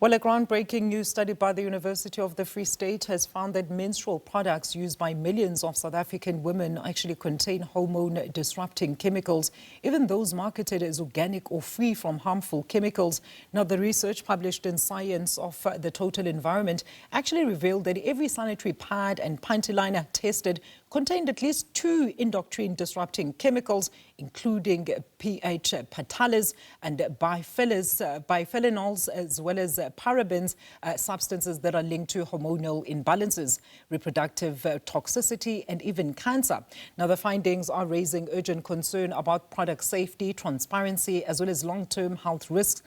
Well, a groundbreaking new study by the University of the Free State has found that menstrual products used by millions of South African women actually contain hormone-disrupting chemicals, even those marketed as organic or free from harmful chemicals. Now, the research published in Science of the Total Environment actually revealed that every sanitary pad and panty liner tested contained at least 2 endocrine-disrupting chemicals, including pH phthalate and biphenol, as well as parabens, substances that are linked to hormonal imbalances, reproductive toxicity, and even cancer. Now, the findings are raising urgent concern about product safety, transparency, as well as long-term health risks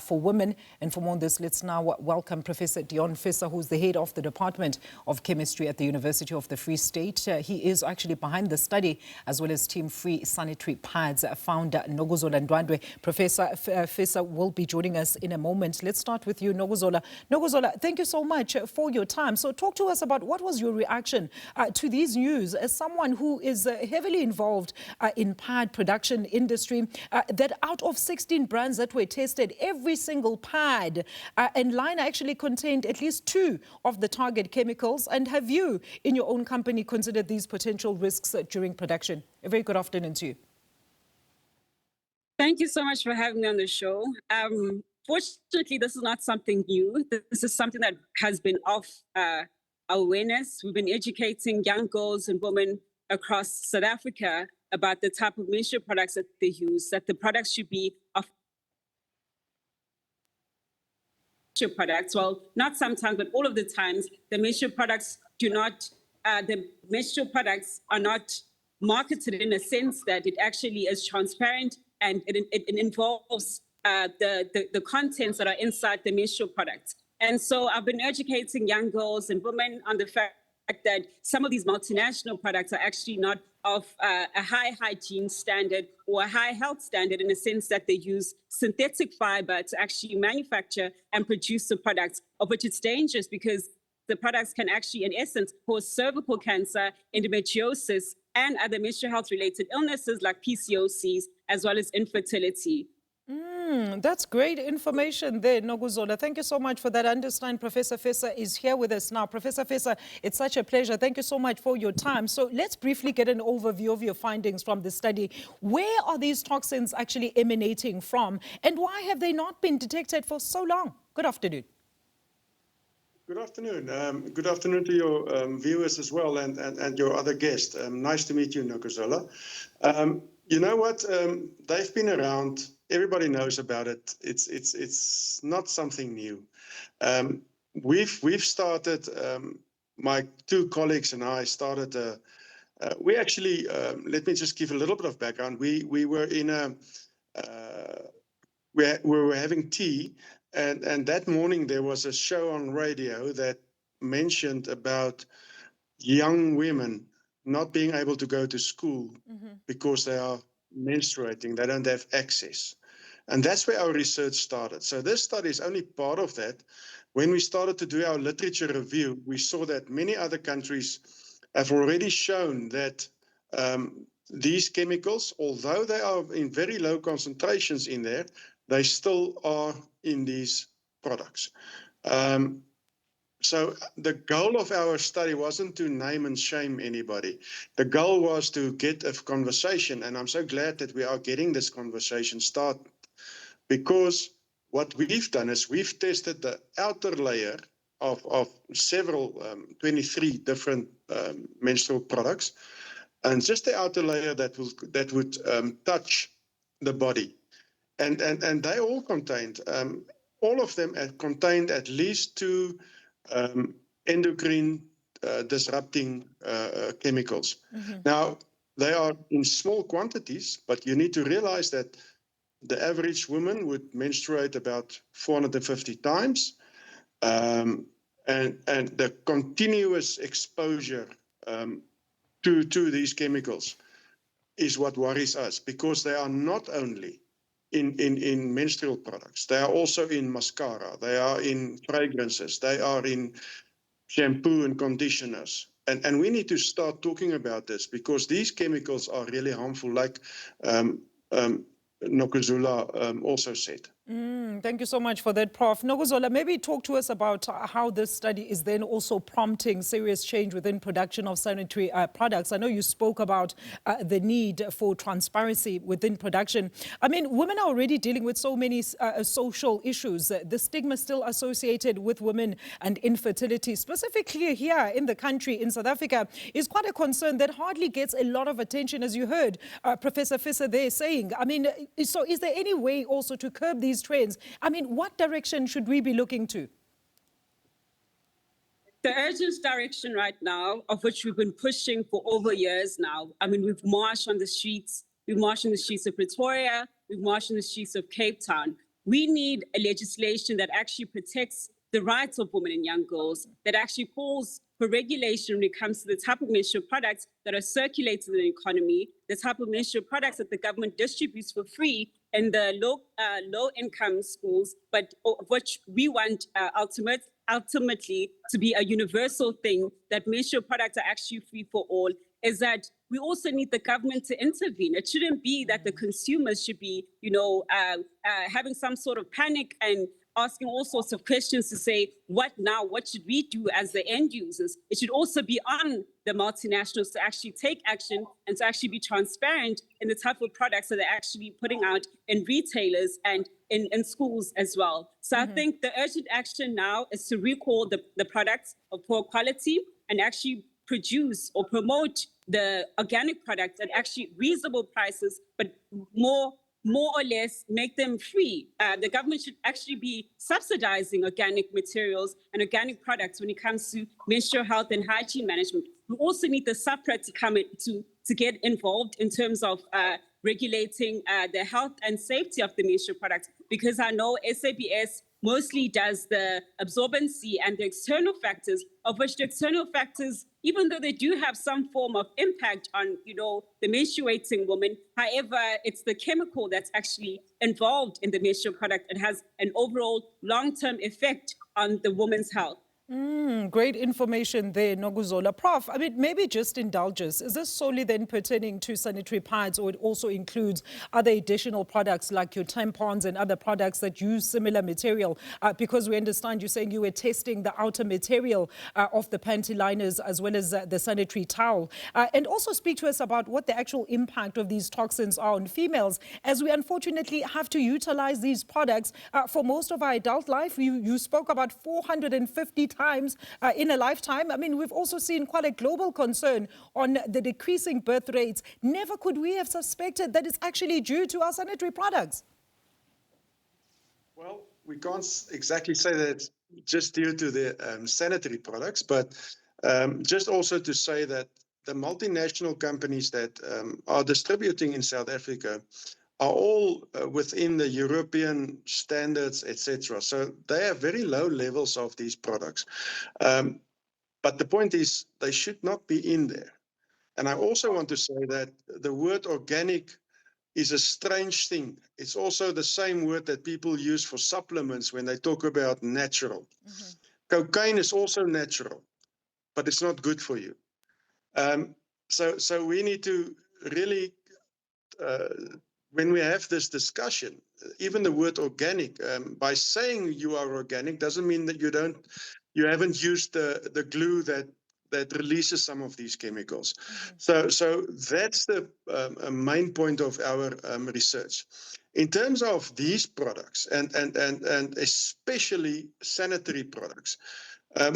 for women. And for more on this, let's now welcome Professor Deon Visser, who's the head of the Department of Chemistry at the University of the Free State. He is actually behind the study, as well as Team Free Sanitary Pads founder Nokuzola Ndwandwe. Professor Visser will be joining us in a moment. Let's start with you, Nokuzola. Nokuzola, thank you so much for your time. So talk to us about what was your reaction to these news as someone who is heavily involved in pad production industry, that out of 16 brands that were tested, every single pad and liner actually contained at least 2 of the target chemicals. And have you, in your own company, considered these potential risks during production? A very good afternoon to you. Thank you so much for having me on the show. Fortunately, this is not something new. This is something that has been off awareness. We've been educating young girls and women across South Africa about the type of menstrual products that they use, that the products should be of products. Well, not sometimes, but all of the times, the menstrual products do not, the menstrual products are not marketed in a sense that it actually is transparent and it involves the contents that are inside the menstrual products. And so I've been educating young girls and women on the fact that some of these multinational products are actually not of a high hygiene standard or a high health standard, in the sense that they use synthetic fiber to actually manufacture and produce the products, of which it's dangerous because the products can actually, in essence, cause cervical cancer, endometriosis, and other menstrual health-related illnesses like PCOCs, as well as infertility. That's great information there, Nokuzola. Thank you so much for that. I understand Professor Visser is here with us now. Professor Visser, it's such a pleasure. Thank you so much for your time. So let's briefly get an overview of your findings from the study. Where are these toxins actually emanating from, and why have they not been detected for so long? Good afternoon. Good afternoon. Good afternoon to your viewers as well, and your other guest. Nice to meet you, Nokuzola. You know what? They've been around. Everybody knows about it. It's not something new. We've started. My 2 colleagues and I started. We actually. Let me just give a little bit of background. We were in a. We were having tea. And that morning there was a show on radio that mentioned about young women not being able to go to school because they are menstruating, they don't have access. And that's where our research started. So this study is only part of that. When we started to do our literature review, we saw that many other countries have already shown that these chemicals, although they are in very low concentrations in there, they still are in these products. So the goal of our study wasn't to name and shame anybody. The goal was to get a conversation, and I'm so glad that we are getting this conversation started, because what we've done is we've tested the outer layer of several, 23 different menstrual products, and just the outer layer that would touch the body. And they all contained, all of them contained at least 2 endocrine disrupting chemicals. Now, they are in small quantities, but you need to realize that the average woman would menstruate about 450 times. And the continuous exposure to these chemicals is what worries us, because they are not only in menstrual products. They are also in mascara, they are in fragrances, they are in shampoo and conditioners. And we need to start talking about this, because these chemicals are really harmful, like Nokuzola also said. Thank you so much for that, Prof. Nokuzola, maybe talk to us about how this study is then also prompting serious change within production of sanitary products. I know you spoke about the need for transparency within production. I mean, women are already dealing with so many social issues. The stigma still associated with women and infertility, specifically here in the country, in South Africa, is quite a concern that hardly gets a lot of attention, as you heard Professor Visser there saying. I mean, so is there any way also to curb these trends? I mean, what direction should we be looking to? The urgent direction right now, of which we've been pushing for over years now, I mean, we've marched on the streets of Pretoria, we've marched on the streets of Cape Town. We need a legislation that actually protects the rights of women and young girls, that actually calls for regulation when it comes to the type of menstrual products that are circulated in the economy, the type of menstrual products that the government distributes for free in the low income schools, but which we want ultimately to be a universal thing, that menstrual products are actually free for all, is that we also need the government to intervene. It shouldn't be that the consumers should be, having some sort of panic and asking all sorts of questions to say, what now? What should we do as the end users? It should also be on the multinationals to actually take action and to actually be transparent in the type of products that they're actually putting out in retailers and in schools as well. So I think the urgent action now is to recall the products of poor quality and actually produce or promote the organic products at actually reasonable prices, but more or less make them free. The government should actually be subsidizing organic materials and organic products when it comes to menstrual health and hygiene management. We also need the SAPRA to come in to get involved in terms of regulating the health and safety of the menstrual products, because I know SABC mostly does the absorbency and the external factors, of which the external factors, even though they do have some form of impact on, the menstruating woman, however, it's the chemical that's actually involved in the menstrual product and has an overall long-term effect on the woman's health. Great information there, Nokuzola. Prof, I mean, maybe just indulge us. Is this solely then pertaining to sanitary pads, or it also includes other additional products like your tampons and other products that use similar material? Because we understand you're saying you were testing the outer material of the panty liners as well as the sanitary towel. And also speak to us about what the actual impact of these toxins are on females, as we unfortunately have to utilize these products for most of our adult life. You spoke about 450 times in a lifetime. I mean, we've also seen quite a global concern on the decreasing birth rates. Never could we have suspected that it's actually due to our sanitary products. Well, we can't exactly say that it's just due to the sanitary products, but just also to say that the multinational companies that are distributing in South Africa are all within the European standards, etc. So they have very low levels of these products. But the point is, they should not be in there. And I also want to say that the word organic is a strange thing. It's also the same word that people use for supplements when they talk about natural. Cocaine is also natural, but it's not good for you. So we need to really... when we have this discussion, even the word organic, by saying you are organic doesn't mean that you haven't used the glue that releases some of these chemicals. So that's the main point of our research. In terms of these products and especially sanitary products,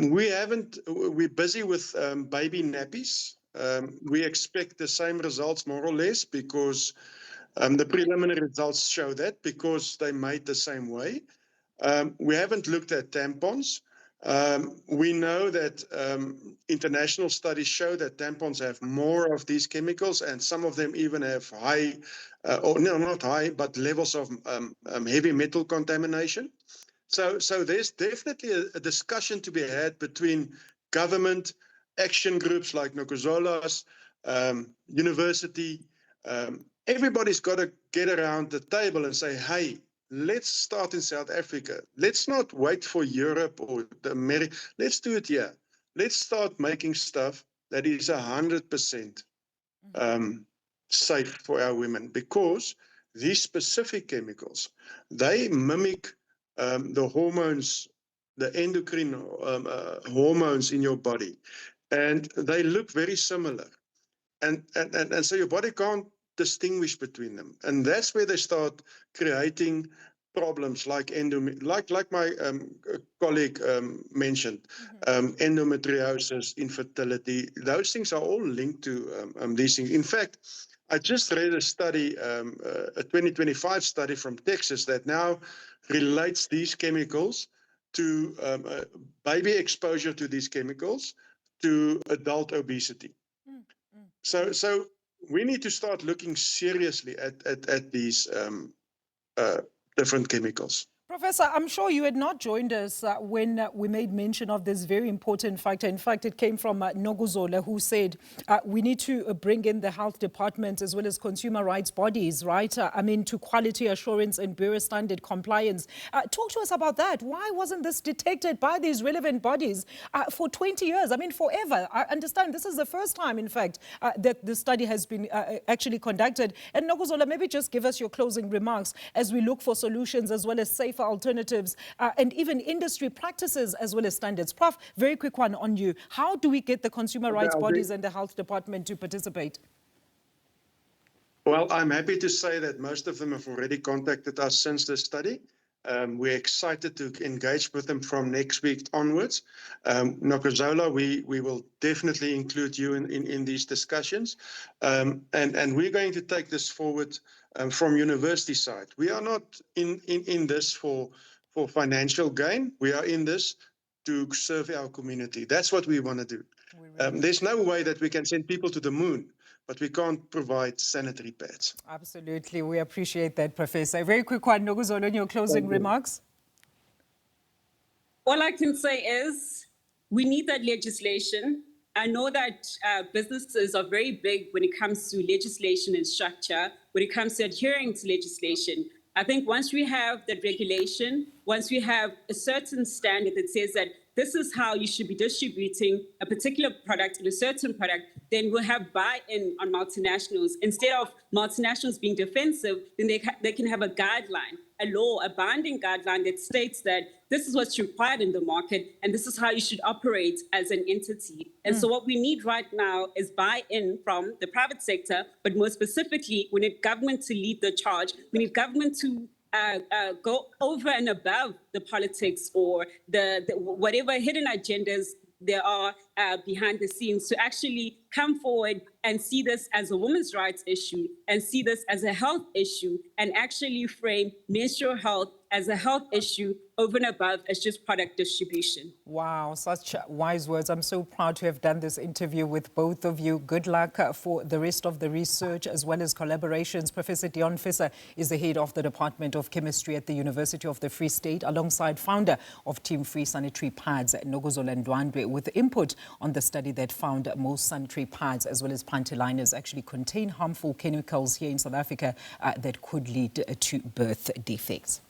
we're busy with baby nappies. We expect the same results more or less, because the preliminary results show that, because they made the same way. We haven't looked at tampons. We know that international studies show that tampons have more of these chemicals, and some of them even have high, or no, not high, but levels of heavy metal contamination. So there's definitely a discussion to be had between government, action groups like Nokuzola's, university. Everybody's got to get around the table and say, hey, let's start in South Africa. Let's not wait for Europe or the America. Let's do it here. Let's start making stuff that is 100% safe for our women, because these specific chemicals, they mimic the hormones, the endocrine hormones in your body, and they look very similar. And so your body can't distinguish between them. And that's where they start creating problems like my colleague mentioned, endometriosis, infertility. Those things are all linked to these things. In fact, I just read a study, a 2025 study from Texas that now relates these chemicals to baby exposure to these chemicals to adult obesity. So we need to start looking seriously at these different chemicals. Professor, I'm sure you had not joined us when we made mention of this very important factor. In fact, it came from Nokuzola, who said we need to bring in the health department as well as consumer rights bodies, right? To quality assurance and bureau standard compliance. Talk to us about that. Why wasn't this detected by these relevant bodies for 20 years? Forever. I understand this is the first time, in fact, that the study has been actually conducted. And Nokuzola, maybe just give us your closing remarks as we look for solutions as well as safer alternatives and even industry practices as well as standards. Prof, very quick one on you. How do we get the consumer rights bodies and the health department to participate? Well, I'm happy to say that most of them have already contacted us since the study. We're excited to engage with them from next week onwards. Nokuzola, we will definitely include you in these discussions. And we're going to take this forward from university side. We are not in this for financial gain. We are in this to serve our community. That's what we want to do. There's no way that we can send people to the moon, but we can't provide sanitary pads. Absolutely. We appreciate that, Professor. A very quick one, Nokuzola, in your closing remarks. All I can say is we need that legislation. I know that businesses are very big when it comes to legislation and structure, when it comes to adhering to legislation. I think once we have that regulation, once we have a certain standard that says that this is how you should be distributing a particular product and a certain product, then we'll have buy-in on multinationals. Instead of multinationals being defensive, then they can have a guideline, a law, a binding guideline that states that this is what's required in the market and this is how you should operate as an entity. And so what we need right now is buy-in from the private sector, but more specifically, we need government to lead the charge. We need government to go over and above the politics or the whatever hidden agendas there are behind the scenes to actually come forward and see this as a women's rights issue and see this as a health issue and actually frame menstrual health as a health issue over and above as just product distribution. Wow, such wise words. I'm so proud to have done this interview with both of you. Good luck for the rest of the research as well as collaborations. Professor Deon Visser is the head of the Department of Chemistry at the University of the Free State, alongside founder of Team Free Sanitary Pads, Nokuzola Ndwandwe, with input on the study that found most sanitary pads as well as panty liners actually contain harmful chemicals here in South Africa that could lead to birth defects.